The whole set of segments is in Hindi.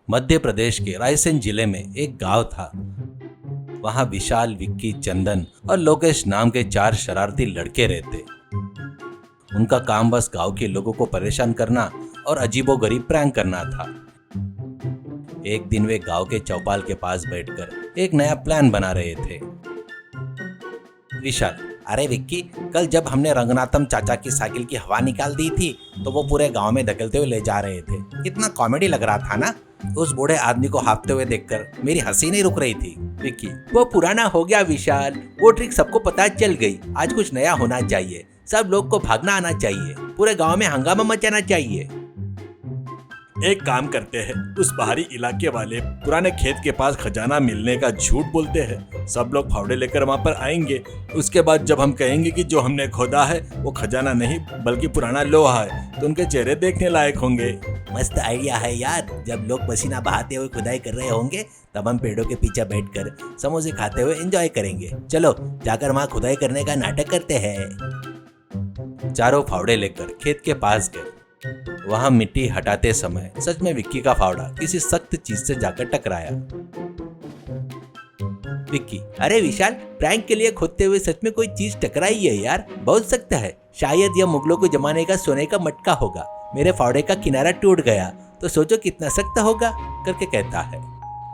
मध्य प्रदेश के रायसेन जिले में एक गांव था। वहां विशाल, विक्की, चंदन और लोकेश नाम के 4 शरारती लड़के रहते। उनका काम बस गांव के लोगों को परेशान करना और अजीबोगरीब प्रैंक करना था। एक दिन वे गांव के चौपाल के पास बैठकर एक नया प्लान बना रहे थे। विशाल, अरे विक्की, कल जब हमने रंगनाथम चाचा की साइकिल की हवा निकाल दी थी तो वो पूरे गांव में धकेलते हुए ले जा रहे थे। कितना कॉमेडी लग रहा था ना। उस बूढ़े आदमी को हाँफते हुए देखकर मेरी हंसी नहीं रुक रही थी। विक्की, वो पुराना हो गया विशाल, वो ट्रिक सबको पता चल गई। आज कुछ नया होना चाहिए, सब लोग को भागना आना चाहिए, पूरे गांव में हंगामा मचाना चाहिए। एक काम करते हैं, उस पहाड़ी इलाके वाले पुराने खेत के पास खजाना मिलने का झूठ बोलते हैं। सब लोग फावड़े लेकर वहां पर आएंगे। उसके बाद जब हम कहेंगे कि जो हमने खोदा है वो खजाना नहीं बल्कि पुराना लोहा है, तो उनके चेहरे देखने लायक होंगे। मस्त आइडिया है यार। जब लोग पसीना बहाते हुए खुदाई कर रहे होंगे तब हम पेड़ों के पीछे बैठकर समोसे खाते हुए एंजॉय करेंगे। चलो जाकर वहां खुदाई करने का नाटक करते हैं। चारों फावड़े लेकर खेत के पास गए। वहां मिट्टी हटाते समय सच में विक्की का फावड़ा किसी सख्त चीज से जाकर टकराया। विक्की, अरे विशाल, प्रैंक के लिए खोदते हुए सच में कोई चीज टकराई है यार, बहुत सख्त है। शायद यह मुगलों को जमाने का सोने का मटका होगा। मेरे फावड़े का किनारा टूट गया तो सोचो कितना सख्त होगा, करके कहता है।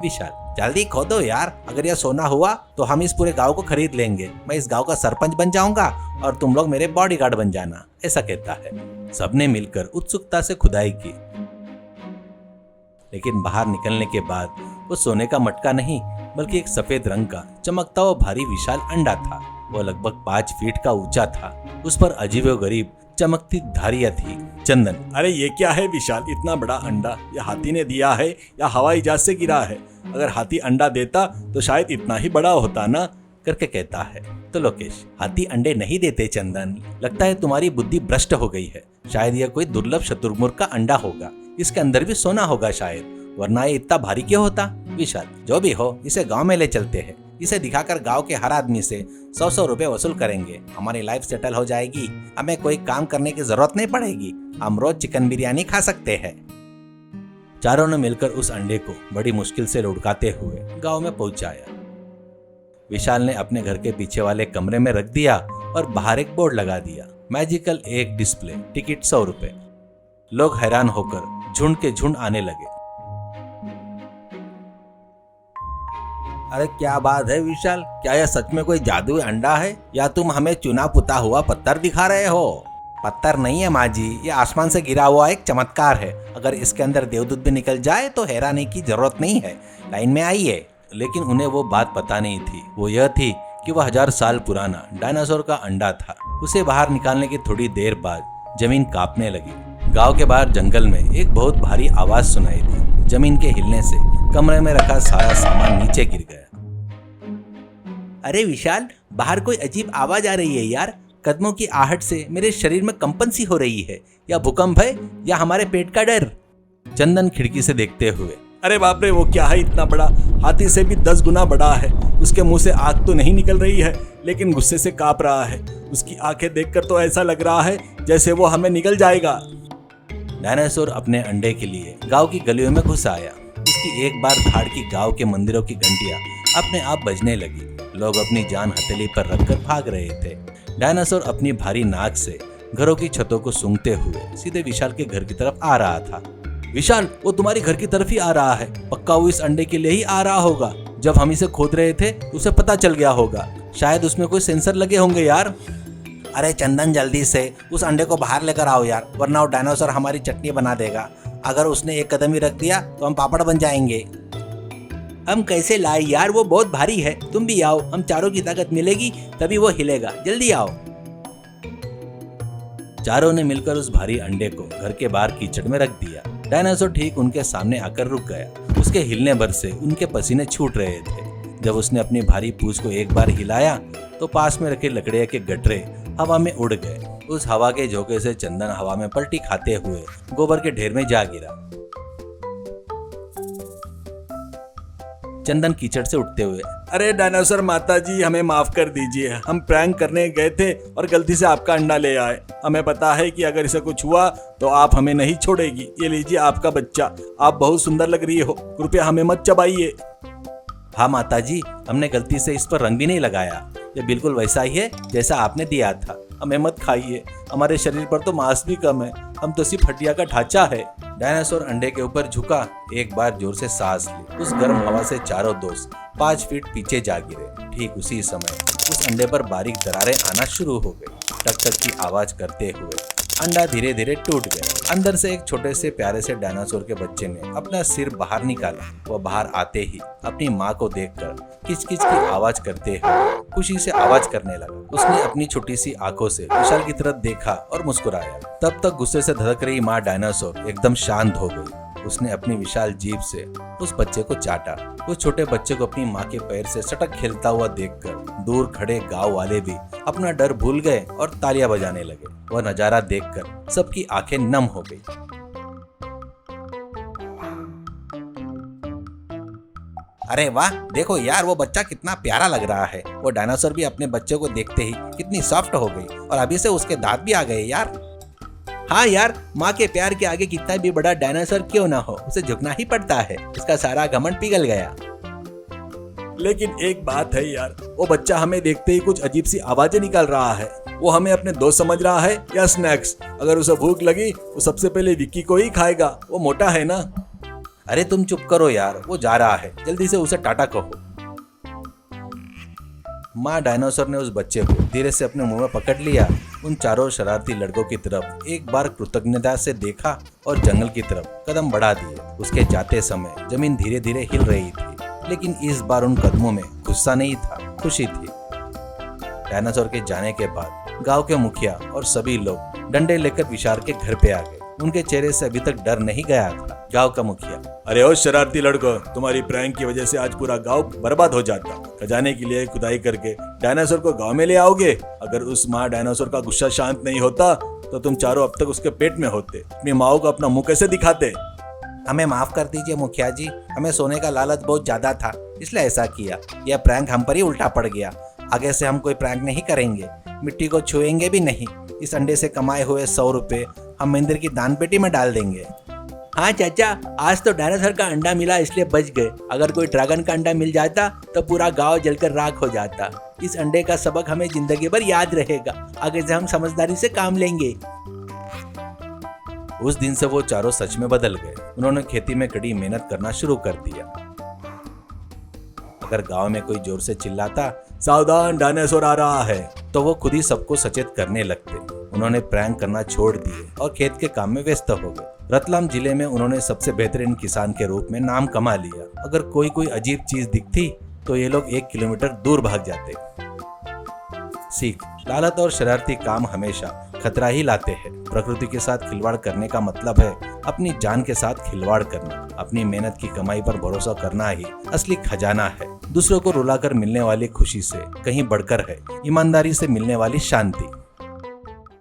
विशाल, जल्दी खोदो यार, अगर यह सोना हुआ तो हम इस पूरे गांव को खरीद लेंगे। मैं इस गांव का सरपंच बन जाऊंगा और तुम लोग मेरे बॉडीगार्ड बन जाना, ऐसा कहता है। सबने मिलकर उत्सुकता से खुदाई की, लेकिन बाहर निकलने के बाद वो सोने का मटका नहीं बल्कि एक सफेद रंग का चमकता हुआ भारी विशाल अंडा था। वो लगभग 5 फीट का ऊंचा था। उस पर अजीबोगरीब चमकती धारियां थी। चंदन, अरे ये क्या है विशाल, इतना बड़ा अंडा? ये हाथी ने दिया है या हवाई जहाज से गिरा है? अगर हाथी अंडा देता तो शायद इतना ही बड़ा होता ना, करके कहता है। तो लोकेश, हाथी अंडे नहीं देते चंदन, लगता है तुम्हारी बुद्धि भ्रष्ट हो गई है। शायद यह कोई दुर्लभ शुतुरमुर्ग का अंडा होगा, इसके अंदर भी सोना होगा शायद, वरना ये इतना भारी क्यों होता। विशाल, जो भी हो, इसे गांव में ले चलते हैं। इसे दिखाकर गांव के हर आदमी से 100-100 रुपए वसूल करेंगे। हमारी लाइफ सेटल हो जाएगी, हमें कोई काम करने की जरूरत नहीं पड़ेगी। हम रोज चिकन बिरयानी खा सकते हैं। चारों ने मिलकर उस अंडे को बड़ी मुश्किल से लुढ़काते हुए गांव में पहुंचाया। विशाल ने अपने घर के पीछे वाले कमरे में रख दिया और बाहर एक बोर्ड लगा दिया, मैजिकल एक डिस्प्ले, टिकट 100 रुपए। लोग हैरान होकर झुंड के झुंड आने लगे। अरे क्या बात है विशाल, क्या यह सच में कोई जादुई अंडा है या तुम हमें चुना पुता हुआ पत्थर दिखा रहे हो? पत्थर नहीं है माँ जी, ये आसमान से गिरा हुआ एक चमत्कार है। अगर इसके अंदर देवदूत भी निकल जाए तो हैरानी की जरूरत नहीं है। लाइन में आइए। लेकिन उन्हें वो बात पता नहीं थी। वो यह थी कि वह 1000 साल पुराना डायनासोर का अंडा था। उसे बाहर निकालने की थोड़ी देर बाद जमीन कांपने लगी। गांव के बाहर जंगल में एक बहुत भारी आवाज सुनाई दी। जमीन के हिलने से कमरे में रखा सारा सामान नीचे गिर गया। अरे विशाल, बाहर कोई अजीब आवाज आ रही है यार। कदमों की आहट से मेरे शरीर में कंपन सी हो रही है। या भूकंप है या हमारे पेट का डर। चंदन खिड़की से देखते हुए, अरे बाप रे, वो क्या है इतना बड़ा? हाथी से भी 10 गुना बड़ा है। उसके मुंह से आग तो नहीं निकल रही है, लेकिन गुस्से से कांप रहा है। उसकी आंखें देखकर तो ऐसा लग रहा है जैसे वो हमें निगल जाएगा। डायनासोर अपने अंडे के लिए गांव की गलियों में घुस आया। उसकी एक बार धाड़ की गांव के मंदिरों की घंटियां अपने आप बजने लगी। लोग अपनी जान हथेली पर रखकर भाग रहे थे। डायनासोर अपनी भारी नाक से घरों की छतों को सूंघते हुए सीधे विशाल के घर की तरफ आ रहा था। विशाल, वो तुम्हारी घर की तरफ ही आ रहा है। पक्का वो इस अंडे के लिए ही आ रहा होगा। जब हम इसे खोद रहे थे उसे पता चल गया होगा। शायद उसमें कोई सेंसर लगे होंगे यार। अरे चंदन, जल्दी से उस अंडे को बाहर लेकर आओ यार, वरना वो डायनासोर हमारी चटनी बना देगा। अगर उसने एक कदम ही रख दिया तो हम पापड़ बन जाएंगे। हम कैसे लाए यार, वो बहुत भारी है। तुम भी आओ, हम चारों की ताकत मिलेगी तभी वो हिलेगा। जल्दी आओ। चारों ने मिलकर उस भारी अंडे को घर के बाहर कीचड़ में रख दिया। डायनासोर ठीक उनके सामने आकर रुक गया। उसके हिलने भर से उनके पसीने छूट रहे थे। जब उसने अपनी भारी पूंछ को एक बार हिलाया तो पास में रखे लकड़ियां के गटरे हवा में उड़ गए। उस हवा के झोंके से चंदन हवा में पलटी खाते हुए गोबर के ढेर में जा गिरा। चंदन कीचड़ से उठते हुए। अरे डायनासोर माता जी, हमें माफ कर दीजिए, हम प्रैंक करने गए थे और गलती से आपका अंडा ले आए। हमें पता है कि अगर इसे कुछ हुआ तो आप हमें नहीं छोड़ेगी। ये लीजिए आपका बच्चा, आप बहुत सुंदर लग रही हो, कृपया हमें मत चबाइए। हाँ माता जी, हमने गलती से इस पर रंग भी नहीं लगाया, ये बिल्कुल वैसा ही है जैसा आपने दिया था। हमें मत खाइए, हमारे शरीर पर तो मांस भी कम है, हम तो सिर्फ हड्डिया का ढांचा है। डायनासोर अंडे के ऊपर झुका, एक बार जोर से सांस ली। उस गर्म हवा से चारों दोस्त 5 फीट पीछे जा गिरे। ठीक उसी समय उस अंडे पर बारीक दरारें आना शुरू हो गई, टक टक की आवाज करते हुए। अंडा धीरे धीरे टूट गया। अंदर से एक छोटे से प्यारे से डायनासोर के बच्चे ने अपना सिर बाहर निकाला। वह बाहर आते ही अपनी माँ को देखकर किचकिच की आवाज करते हुए खुशी से आवाज करने लगा। उसने अपनी छोटी सी आंखों से विशाल की तरफ देखा और मुस्कुराया। तब तक गुस्से से धड़क रही माँ डायनासोर एकदम शांत हो गई। उसने अपनी विशाल जीभ से उस बच्चे को चाटा। उस छोटे बच्चे को अपनी माँ के पैर से सटक खेलता हुआ देखकर दूर खड़े गांव वाले भी अपना डर भूल गए और तालियां बजाने लगे। वह नजारा देखकर सबकी आंखें नम हो गई। अरे वाह, देखो यार, वो बच्चा कितना प्यारा लग रहा है। वो डायनासोर भी अपने बच्चे को देखते ही कितनी सॉफ्ट हो गई और अभी से उसके दांत भी आ गए यार। हाँ यार, माँ के प्यार के आगे कितना भी बड़ा डायनासोर क्यों ना हो, उसे झुकना ही पड़ता है। उसका सारा घमंड पिघल गया। लेकिन एक बात है यार, वो बच्चा हमें देखते ही कुछ अजीब सी आवाजें निकाल रहा है। वो हमें अपने दोस्त समझ रहा है या स्नैक्स? अगर उसे भूख लगी वो सबसे पहले विक्की को ही खाएगा, वो मोटा है ना। अरे तुम चुप करो यार, वो जा रहा है, जल्दी से उसे टाटा कहो। माँ डायनासोर ने उस बच्चे को धीरे से अपने मुंह में पकड़ लिया। उन चारों शरारती लड़कों की तरफ एक बार कृतज्ञता से देखा और जंगल की तरफ कदम बढ़ा दिए। उसके जाते समय जमीन धीरे धीरे हिल रही थी, लेकिन इस बार उन कदमों में गुस्सा नहीं था, खुशी थी। डायनासोर के जाने के बाद गांव के मुखिया और सभी लोग डंडे लेकर विशाल के घर पे आ गए। उनके चेहरे से अभी तक डर नहीं गया था। गांव का मुखिया, अरे ओ शरारती लड़कों, तुम्हारी प्रैंक की वजह से आज पूरा गांव बर्बाद हो जाता। खजाने के लिए खुदाई करके डायनासोर को गांव में ले आओगे। अगर उस माँ डायनासोर का गुस्सा शांत नहीं होता तो तुम चारों अब तक उसके पेट में होते। अपनी माओ को अपना मुंह कैसे दिखाते? हमें माफ कर दीजिए मुखिया जी, हमें सोने का लालच बहुत ज्यादा था, इसलिए ऐसा किया। यह प्रैंक हम पर ही उल्टा पड़ गया। आगे से हम कोई प्रैंक नहीं करेंगे, मिट्टी को छुएंगे भी नहीं। इस अंडे से कमाए हुए 100 रुपए हम मंदिर की दान पेटी में डाल देंगे। हाँ चाचा, आज तो डायनासोर का अंडा मिला इसलिए बच गए। अगर कोई ड्रैगन का अंडा मिल जाता तो पूरा गांव जलकर राख हो जाता। इस अंडे का सबक हमें जिंदगी भर याद रहेगा। आगे से हम समझदारी से काम लेंगे। उस दिन से वो चारों सच में बदल गए। उन्होंने खेती में कड़ी मेहनत करना शुरू कर दिया। अगर गांव में कोई जोर से चिल्लाता, सावधान डायनासोर आ रहा है, तो वो खुद ही सबको सचेत करने लगते। उन्होंने प्रैंक करना छोड़ दिए और खेत के काम में व्यस्त हो गए। रतलाम जिले में उन्होंने सबसे बेहतरीन किसान के रूप में नाम कमा लिया। अगर कोई अजीब चीज दिखती तो ये लोग 1 किलोमीटर दूर भाग जाते। सीख, लालच और शरारती काम हमेशा खतरा ही लाते हैं। प्रकृति के साथ खिलवाड़ करने का मतलब है अपनी जान के साथ खिलवाड़ करना। अपनी मेहनत की कमाई पर भरोसा करना ही असली खजाना है। दूसरों को रुलाकर मिलने वाली खुशी से कहीं बढ़कर है ईमानदारी से मिलने वाली शांति।